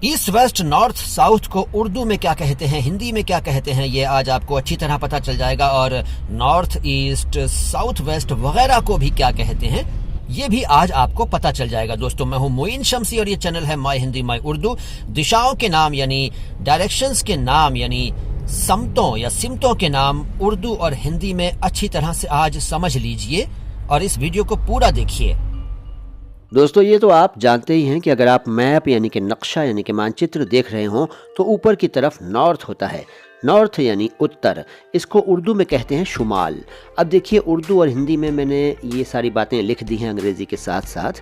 East west north south को उर्दू में क्या कहते हैं, हिंदी में क्या कहते हैं, ये आज आपको अच्छी तरह पता चल जाएगा। और नॉर्थ ईस्ट, साउथ वेस्ट वगैरह को भी क्या कहते हैं ये भी आज आपको पता चल जाएगा। दोस्तों, मैं हूं मोइन शम्सी और ये चैनल है माय हिंदी माय उर्दू। दिशाओं के नाम यानी डायरेक्शंस के नाम यानी समतों या सिमतों के नाम उर्दू और हिंदी में अच्छी तरह से आज समझ लीजिए और इस वीडियो को पूरा देखिए। दोस्तों, ये तो आप जानते ही हैं कि अगर आप मैप यानी कि नक्शा यानी कि मानचित्र देख रहे हों तो ऊपर की तरफ नॉर्थ होता है। नॉर्थ यानी उत्तर, इसको उर्दू में कहते हैं शुमाल। अब देखिए, उर्दू और हिंदी में मैंने ये सारी बातें लिख दी हैं अंग्रेज़ी के साथ साथ।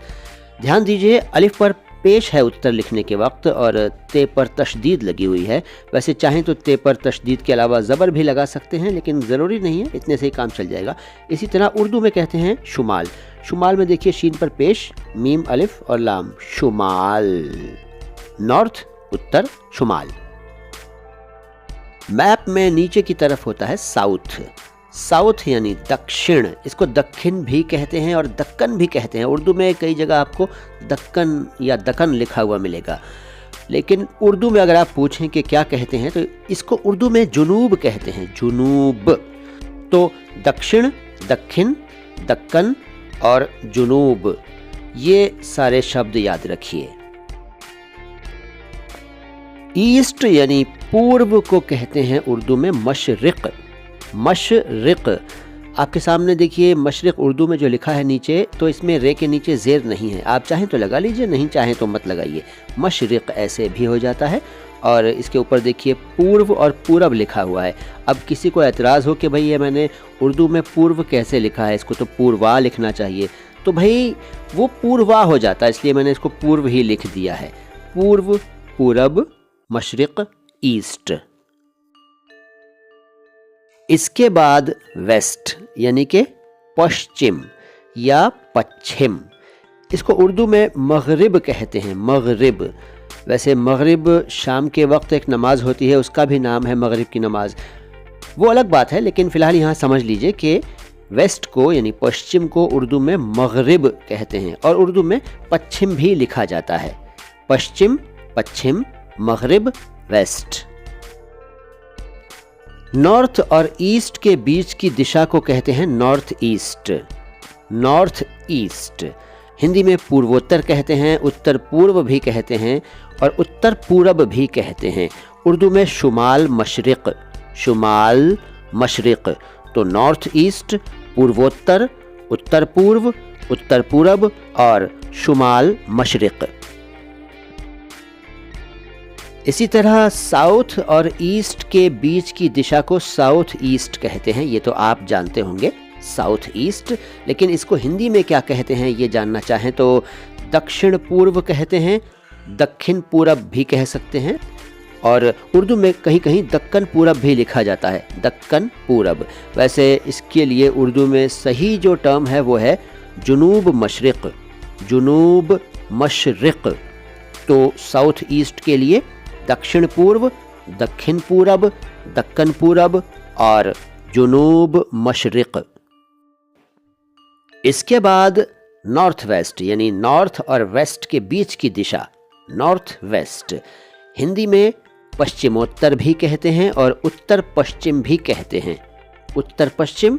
ध्यान दीजिए, अलिफ पर पेश है उत्तर लिखने के वक्त और ते पर तशदीद लगी हुई है। वैसे चाहें तो ते पर तशदीद के अलावा ज़बर भी लगा सकते हैं, लेकिन ज़रूरी नहीं है, इतने से ही काम चल जाएगा। इसी तरह उर्दू में कहते हैं शुमाल। शुमाल में देखिए, शीन पर पेश, मीम अलिफ और लाम, शुमाल। नॉर्थ उत्तर, शुमाल। मैप में नीचे की तरफ होता है साउथ। साउथ यानी दक्षिण, इसको दक्षिण भी कहते हैं और दक्कन भी कहते हैं। उर्दू में कई जगह आपको दक्कन या दक्कन लिखा हुआ मिलेगा, लेकिन उर्दू में अगर आप पूछें कि क्या कहते हैं तो इसको उर्दू में जुनूब कहते हैं, जुनूब। तो दक्षिण, दक्षिण, दक्कन और जुनूब, ये सारे शब्द याद रखिए। ईस्ट यानी पूर्व को कहते हैं उर्दू में मशरिक। मशरिक, आपके सामने देखिए मशरिक उर्दू में जो लिखा है नीचे, तो इसमें रे के नीचे जेर नहीं है। आप चाहें तो लगा लीजिए, नहीं चाहें तो मत लगाइए। मशरिक ऐसे भी हो जाता है। और इसके ऊपर देखिए पूर्व और पूरब लिखा हुआ है। अब किसी को एतराज़ हो कि भाई ये मैंने उर्दू में पूर्व कैसे लिखा है, इसको तो पूर्वा लिखना चाहिए, तो भाई वो पूर्वा हो जाता है, इसलिए मैंने इसको पूर्व ही लिख दिया है। पूर्व, पूरब, मशरिक, ईस्ट। इसके बाद वेस्ट यानी कि पश्चिम या पश्चिम, इसको उर्दू में मगरिब कहते हैं, मगरिब। वैसे मगरिब शाम के वक्त एक नमाज होती है, उसका भी नाम है मगरिब की नमाज, वो अलग बात है। लेकिन फ़िलहाल यहाँ समझ लीजिए कि वेस्ट को यानी पश्चिम को उर्दू में मगरिब कहते हैं और उर्दू में पश्चिम भी लिखा जाता है। पश्चिम, पश्चिम, मगरिब, वेस्ट। नॉर्थ और ईस्ट के बीच की दिशा को कहते हैं north east. North east Hindi में पूर्वोत्तर कहते हैं, उत्तर पूर्व भी कहते हैं और उत्तर पूरब भी कहते हैं। उर्दू में शुमाल मशरिक, शुमाल मशरिक। तो नॉर्थ ईस्ट, पूर्वोत्तर, उत्तर पूर्व, उत्तर पूरब और शुमाल मशरिक। इसी तरह साउथ और ईस्ट के बीच की दिशा को साउथ ईस्ट कहते हैं, ये तो आप जानते होंगे, साउथ ईस्ट। लेकिन इसको हिंदी में क्या कहते हैं ये जानना चाहें तो दक्षिण पूर्व कहते हैं, दक्षिण पूरब भी कह सकते हैं और उर्दू में कहीं कहीं दक्कन पूरब भी लिखा जाता है, दक्कन पूरब। वैसे इसके लिए उर्दू में सही जो टर्म है वो है जुनूब मशरिक, जुनूब मशरिक। तो साउथ ईस्ट के लिए दक्षिण पूर्व, दक्षिण पूरब, दक्कन पूरब और जुनूब मशरिक। इसके बाद नॉर्थ वेस्ट यानी नॉर्थ और वेस्ट के बीच की दिशा, नॉर्थ वेस्ट। हिंदी में पश्चिमोत्तर भी कहते हैं और उत्तर पश्चिम भी कहते हैं, उत्तर पश्चिम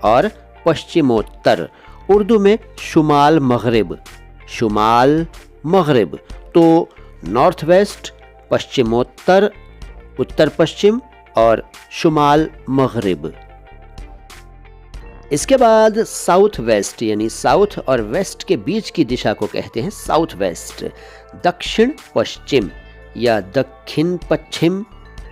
और पश्चिमोत्तर। उर्दू में शुमाल मगरिब, शुमाल मगरिब। तो नॉर्थ वेस्ट, पश्चिमोत्तर, उत्तर पश्चिम और शुमाल मगरिब। इसके बाद साउथ वेस्ट यानी साउथ और वेस्ट के बीच की दिशा को कहते हैं साउथ वेस्ट। दक्षिण पश्चिम या दक्षिण पश्चिम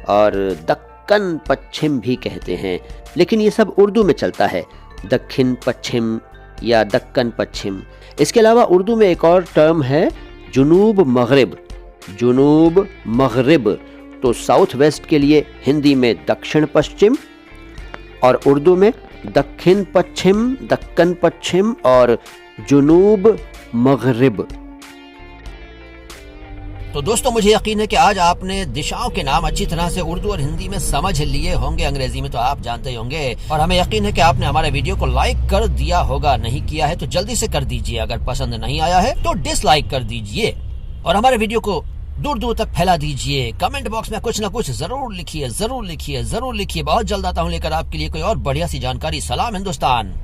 और दक्कन पश्चिम भी कहते हैं, लेकिन ये सब उर्दू में चलता है, दक्षिण पश्चिम या दक्कन पश्चिम। इसके अलावा उर्दू में एक और टर्म है जुनूब मगरिब, जुनूब मगरिब। तो साउथ वेस्ट के लिए हिंदी में दक्षिण पश्चिम और उर्दू में दक्षिण पश्चिम, दक्कन पश्चिम और जुनूब मगरिब। तो दोस्तों, मुझे यकीन है कि आज आपने दिशाओं के नाम अच्छी तरह से उर्दू और हिंदी में समझ लिए होंगे, अंग्रेजी में तो आप जानते ही होंगे। और हमें यकीन है कि आपने हमारे वीडियो को लाइक कर दिया होगा, नहीं किया है तो जल्दी से कर दीजिए। अगर पसंद नहीं आया है तो डिसलाइक कर दीजिए और हमारे वीडियो को दूर दूर तक फैला दीजिए। कमेंट बॉक्स में कुछ ना कुछ जरूर लिखिए, जरूर लिखिए, जरूर लिखिए। बहुत जल्द आता हूँ लेकर आपके लिए कोई और बढ़िया सी जानकारी। सलाम हिंदुस्तान।